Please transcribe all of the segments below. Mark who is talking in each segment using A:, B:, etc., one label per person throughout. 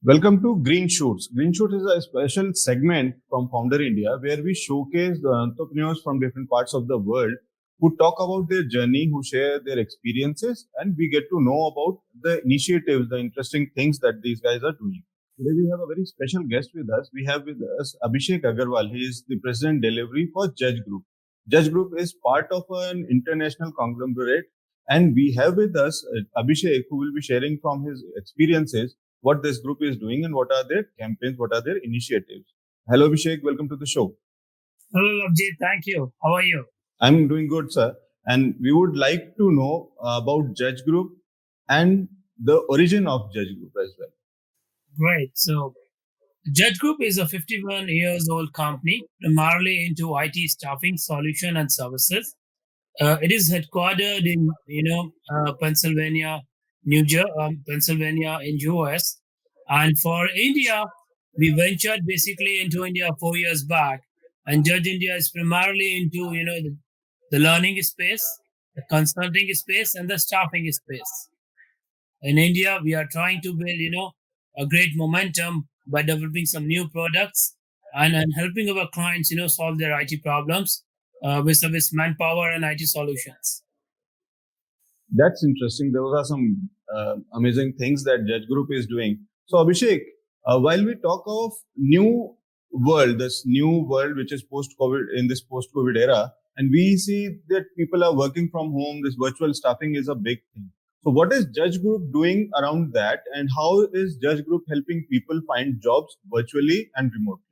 A: Welcome to Green Shoots. Green Shoots is a special segment from Founder India where we showcase the entrepreneurs from different parts of the world who talk about their journey, who share their experiences, and we get to know about the initiatives, the interesting things that these guys are doing. Today we have a very special guest with us. We have with us Abhishek Agarwal. He is the President Delivery for Judge Group. Judge Group is part of an international conglomerate, and we have with us Abhishek, who will be sharing from his experiences what this group is doing and what are their campaigns, what are their initiatives. Hello, Abhishek. Welcome to the show.
B: Hello, Abhijit. Thank you. How are you?
A: I'm doing good, sir. And we would like to know about Judge Group and the origin of Judge Group as well.
B: Great. So, Judge Group is a 51 years old company, primarily into IT staffing solution and services. It is headquartered in, Pennsylvania, Pennsylvania in US. And for India, we ventured basically into India 4 years back. And Judge India is primarily into, the learning space, the consulting space, and the staffing space. In India, we are trying to build, a great momentum by developing some new products and helping our clients, solve their IT problems with service manpower and IT solutions.
A: That's interesting. Those are some amazing things that Judge Group is doing. So, Abhishek, while we talk of this new world which is post-COVID, in this post-COVID era, and we see that people are working from home, this virtual staffing is a big thing. So, what is Judge Group doing around that, and how is Judge Group helping people find jobs virtually and remotely?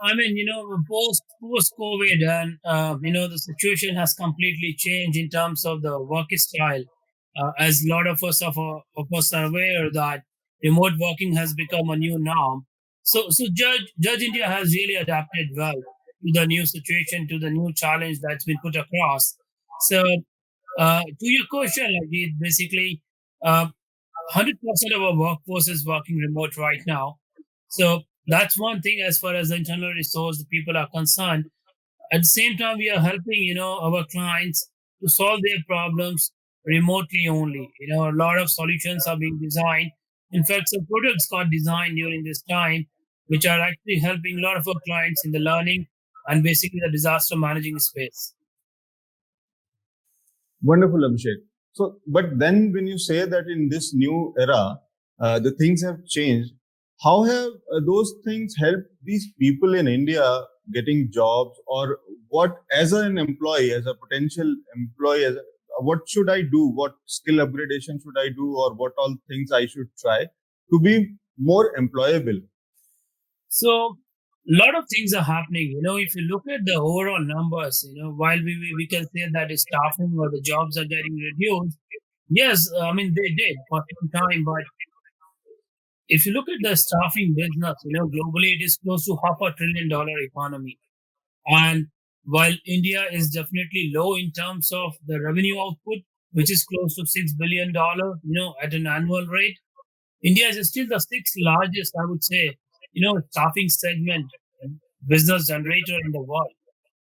B: I mean, post COVID, and the situation has completely changed in terms of the work style. As a lot of us are aware that remote working has become a new norm. So Judge India has really adapted well to the new situation, to the new challenge that's been put across. So, to your question, like basically, 100% of our workforce is working remote right now. So that's one thing as far as the internal resource people are concerned. At the same time, we are helping, our clients to solve their problems remotely only. A lot of solutions are being designed. In fact, some products got designed during this time, which are actually helping a lot of our clients in the learning and basically the disaster managing space.
A: Wonderful, Abhishek. So, but then when you say that in this new era, the things have changed, how have those things helped these people in India getting jobs, or what, as an employee, as a potential employee, what should I do? What skill upgradation should I do, or what all things I should try to be more employable?
B: So a lot of things are happening. If you look at the overall numbers, while we can say that is staffing or the jobs are getting reduced, yes, I mean they did for some time, but if you look at the staffing business, globally it is close to $500 billion economy. And while India is definitely low in terms of the revenue output, which is close to $6 billion, at an annual rate, India is still the sixth largest, I would say, staffing segment business generator in the world.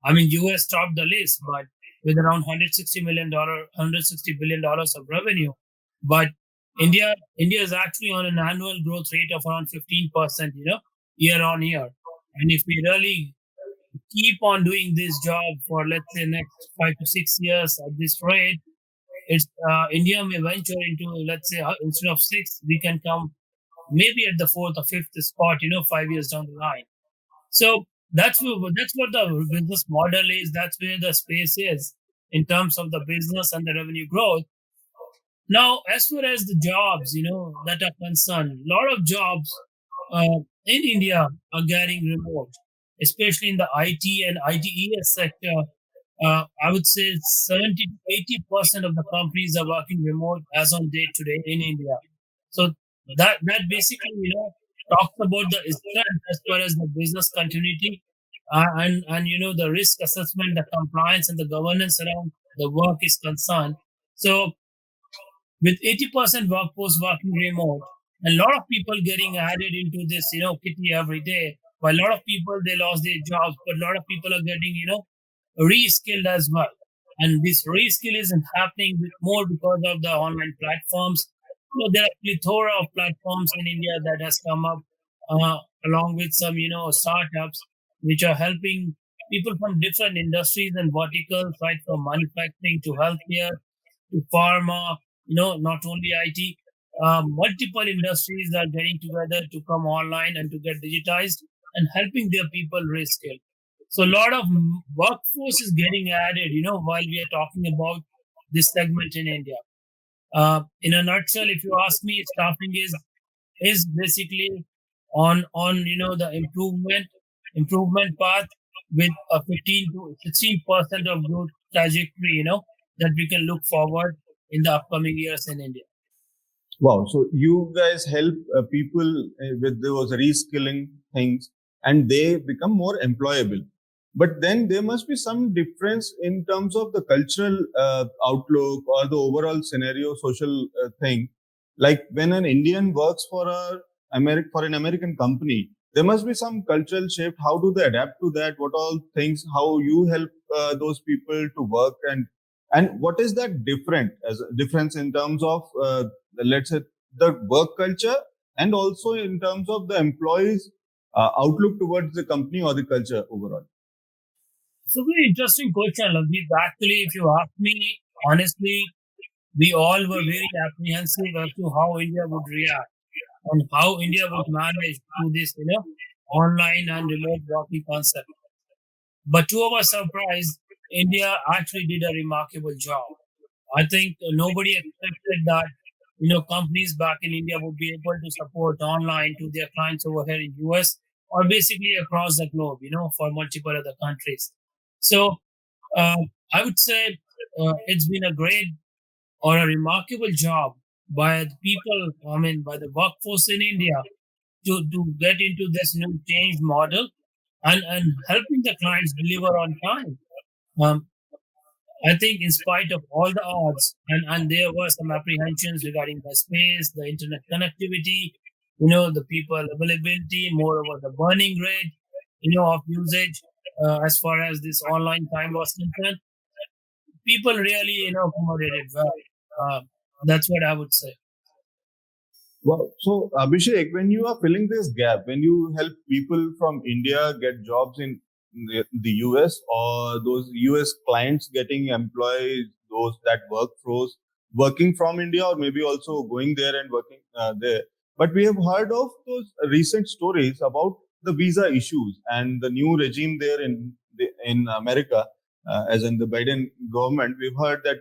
B: I mean, US topped the list, but with around $160 billion of revenue. But India is actually on an annual growth rate of around 15%, year on year. And if we really keep on doing this job for, let's say, next 5 to 6 years at this rate, it's India may venture into, let's say, instead of six, we can come maybe at the fourth or fifth spot, 5 years down the line. So that's what the business model is. That's where the space is in terms of the business and the revenue growth. Now, as far as the jobs, that are concerned, a lot of jobs in India are getting remote, especially in the IT and ITES sector. I would say 70 to 80% of the companies are working remote as on date today in India. So that basically, talks about the strength as far as the business continuity and the risk assessment, the compliance, and the governance around the work is concerned. So with 80% workforce working remote, a lot of people getting added into this, kitty every day. While a lot of people they lost their jobs, but a lot of people are getting, reskilled as well. And this reskill isn't happening more because of the online platforms. There are a plethora of platforms in India that has come up along with some, startups which are helping people from different industries and verticals, right from manufacturing to healthcare to pharma, not only IT. Multiple industries are getting together to come online and to get digitized and helping their people reskill. So a lot of workforce is getting added, while we are talking about this segment in India. In a nutshell, if you ask me, staffing is basically on the improvement path with a 15 to 16% of growth trajectory, that we can look forward in the upcoming years in India.
A: Wow. So you guys help people with those reskilling things and they become more employable. But then there must be some difference in terms of the cultural outlook or the overall scenario, social thing. Like when an Indian works for for an American company, there must be some cultural shift. How do they adapt to that? What all things? How you help those people to work and what is that different as a difference in terms of let's say the work culture and also in terms of the employees outlook towards the company or the culture overall.
B: So very interesting question, Lavdeep. Actually, if you ask me, honestly, we all were very apprehensive as to how India would react and how India would manage to this, online and remote working concept. But to our surprise, India actually did a remarkable job. I think nobody expected that, companies back in India would be able to support online to their clients over here in US or basically across the globe, for multiple other countries. So uh, I would say it's been a great or a remarkable job by the people, I mean, by the workforce in India to get into this new change model and helping the clients deliver on time. Um, I think, in spite of all the odds, and there were some apprehensions regarding the space, the internet connectivity, the people availability, moreover, the burning rate, of usage as far as this online time was concerned. People really, accommodated well. Uh, that's what I would say.
A: Well, so Abhishek, when you are filling this gap, when you help people from India get jobs in the US or those US clients getting employees, those that workforce working from India or maybe also going there and working there. But we have heard of those recent stories about the visa issues and the new regime there in America, as in the Biden government. We've heard that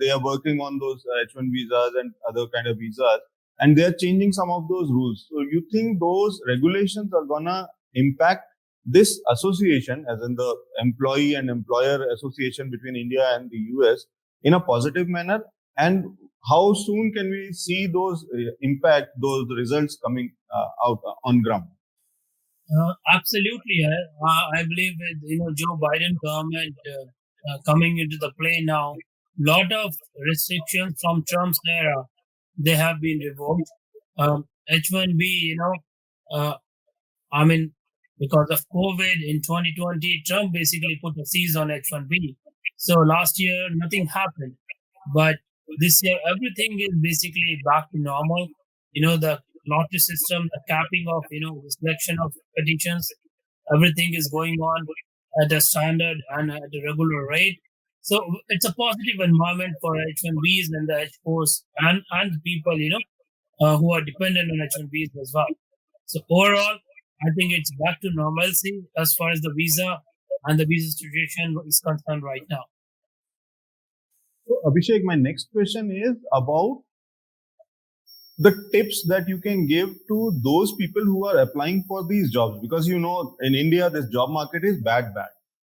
A: they are working on those H-1 visas and other kind of visas and they're changing some of those rules. So you think those regulations are gonna impact this association, as in the employee and employer association between India and the US, in a positive manner? And how soon can we see those impact, those results coming out on ground?
B: Absolutely, I believe with Joe Biden government coming into the play now, lot of restrictions from Trump's era they have been revoked. H1B, uh, I mean, because of COVID in 2020, Trump basically put a cease on H1B. So last year, nothing happened. But this year, everything is basically back to normal. The lottery system, the capping of, the selection of petitions, everything is going on at a standard and at a regular rate. So it's a positive environment for H1Bs and the H4s and the people, who are dependent on H1Bs as well. So overall, I think it's back to normalcy as far as the visa and the visa situation is concerned right now.
A: So Abhishek, my next question is about the tips that you can give to those people who are applying for these jobs, because in India this job market is bad,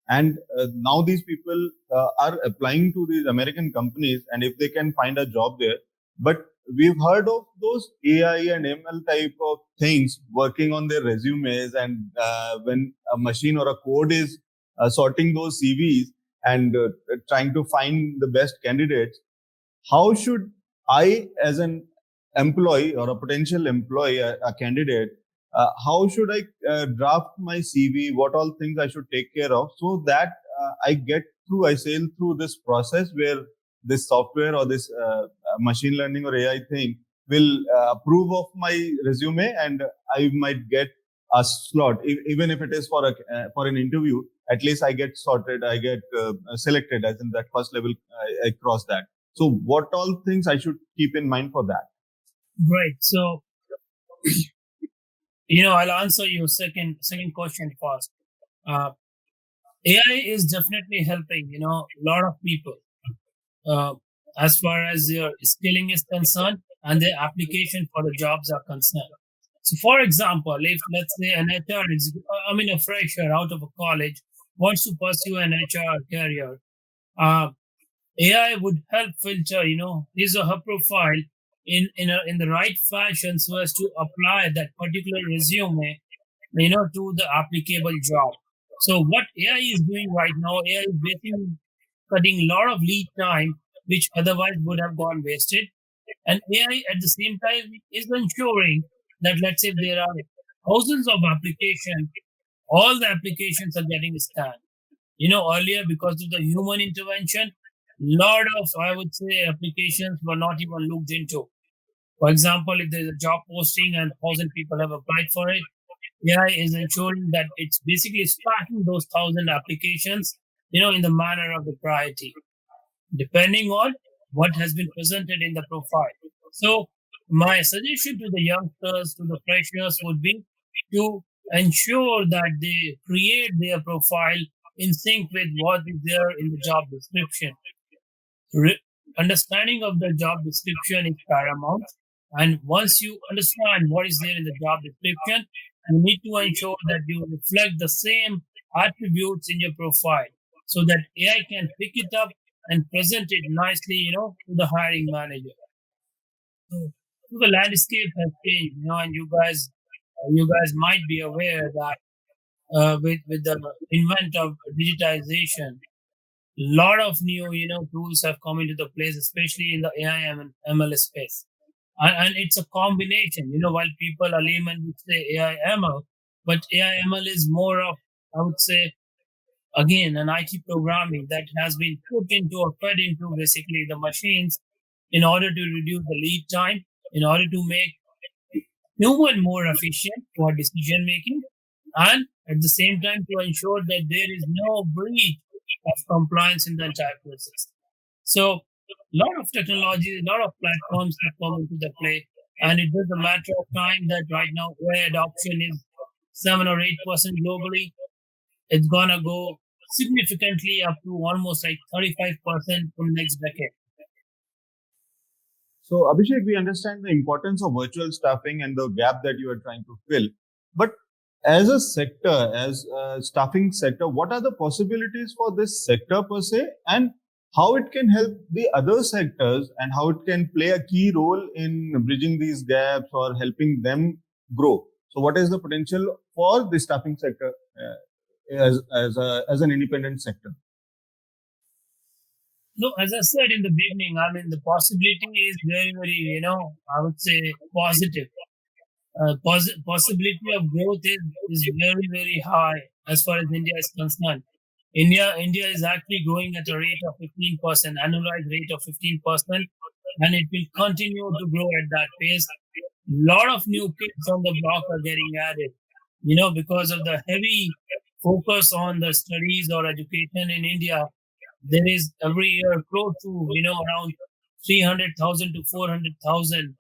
A: and now these people are applying to these American companies and if they can find a job there, but we've heard of those AI and ML type of things working on their resumes, and when a machine or a code is sorting those CVs and trying to find the best candidates, how should I, as an employee or a potential employee, a candidate, how should I draft my CV? What all things I should take care of so that I sail through this process where this software or this machine learning or AI thing will approve of my resume, and I might get a slot, even if it is for an interview. At least I get sorted, I get selected, as in that first level, I cross that. So what all things I should keep in mind for that?
B: Great. So, I'll answer your second question first. Uh, AI is definitely helping, a lot of people uh, as far as their skilling is concerned and their application for the jobs are concerned. So, for example, if let's say an HR a fresher out of a college wants to pursue an HR career, uh, AI would help filter, his or her profile in the right fashion so as to apply that particular resume, to the applicable job. So what AI is doing right now, AI is basically cutting a lot of lead time, which otherwise would have gone wasted. And AI at the same time is ensuring that, let's say, if there are thousands of applications, all the applications are getting scanned. Earlier, because of the human intervention, lot of, I would say, applications were not even looked into. For example, if there's a job posting and 1,000 people have applied for it, AI is ensuring that it's basically stacking those 1,000 applications, in the manner of the priority, depending on what has been presented in the profile. So my suggestion to the youngsters, to the freshers would be to ensure that they create their profile in sync with what is there in the job description. Re- Understanding of the job description is paramount. And once you understand what is there in the job description, you need to ensure that you reflect the same attributes in your profile so that AI can pick it up and present it nicely, to the hiring manager. So the landscape has changed, and you guys might be aware that with the invent of digitization, lot of new tools have come into the place, especially in the AI and ML space. And it's a combination, while people are layman would say AI ML, but AI ML is more of, I would say, again, an IT programming that has been put into or fed into basically the machines in order to reduce the lead time, in order to make human more efficient for decision making, and at the same time to ensure that there is no breach of compliance in the entire process. So, a lot of technology, a lot of platforms have come into the play, and it is a matter of time that right now AI adoption is 7 or 8% globally. It's gonna go significantly up to almost like 35% in next decade.
A: So, Abhishek, we understand the importance of virtual staffing and the gap that you are trying to fill. But as a sector, as a staffing sector, what are the possibilities for this sector per se, and how it can help the other sectors, and how it can play a key role in bridging these gaps or helping them grow? So, what is the potential for the staffing sector as an independent sector?
B: No, as I said in the beginning, the possibility is very, very, I would say positive. Possibility of growth is very, very high as far as India is concerned. India is actually growing at a rate of 15%, annualized rate of 15%, and it will continue to grow at that pace. Lot of new kids on the block are getting added, because of the heavy focus on the studies or education in India. There is every year close to, around 300,000 to 400,000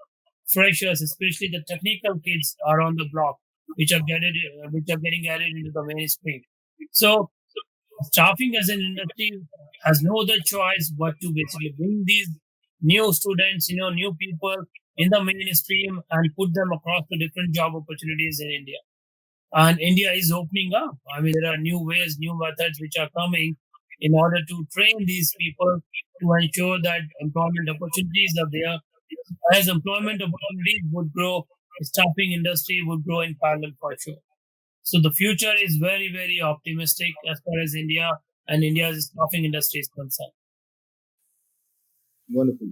B: freshers, especially the technical kids, are on the block, which are getting added into the mainstream. So staffing as an industry has no other choice but to basically bring these new students, new people in the mainstream and put them across the different job opportunities in India. And India is opening up. There are new ways, new methods which are coming in order to train these people to ensure that employment opportunities are there. As employment opportunities would grow, the staffing industry would grow in parallel for sure. So the future is very, very optimistic as far as India and India's staffing industry is concerned.
A: Wonderful.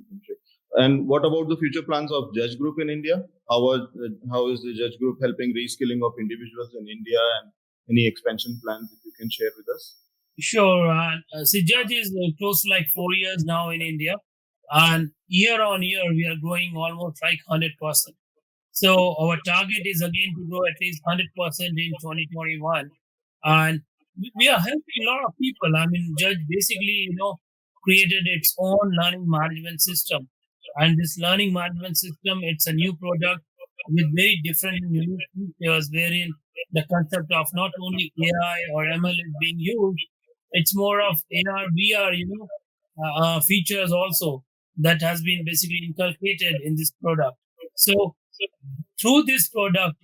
A: And what about the future plans of Judge Group in India? How is the Judge Group helping reskilling of individuals in India, and any expansion plans if you can share with us?
B: Sure. See, Judge is close to like 4 years now in India. And year on year, we are growing almost like 100%. So our target is again to grow at least 100% in 2021. And we are helping a lot of people. I mean, Judge basically, created its own learning management system. And this learning management system, it's a new product with very different and unique features wherein the concept of not only AI or ML is being used, it's more of AR, VR, features also that has been basically inculcated in this product. So through this product,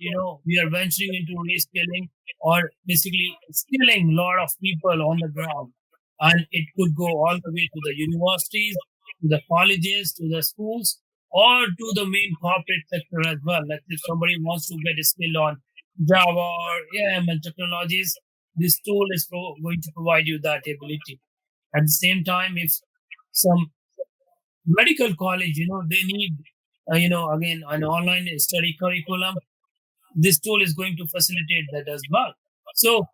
B: we are venturing into reskilling or basically skilling a lot of people on the ground. And it could go all the way to the universities, to the colleges, to the schools, or to the main corporate sector as well. Like if somebody wants to get a skill on Java or AML technologies, this tool is going to provide you that ability. At the same time, if some medical college, they need, again, an online study curriculum, this tool is going to facilitate that as well. So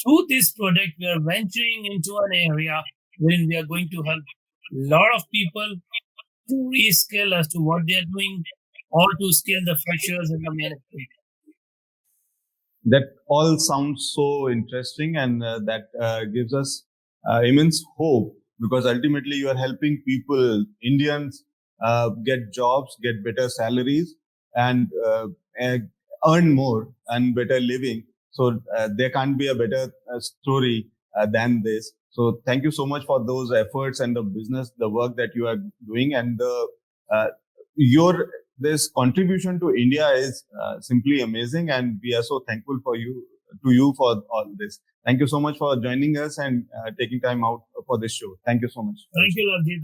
B: through this product, we are venturing into an area wherein we are going to help a lot of people to reskill as to what they are doing or to skill the freshers in the management.
A: That all sounds so interesting, and that gives us immense hope, because ultimately you are helping people, Indians, get jobs, get better salaries, and earn more and better living. So there can't be a better story than this. So thank you so much for those efforts and the business, the work that you are doing, and the your this contribution to India is simply amazing, and we are so thankful to you for all this. Thank you so much for joining us and taking time out for this show. Thank you so much.
B: Thank you, Lavjeet.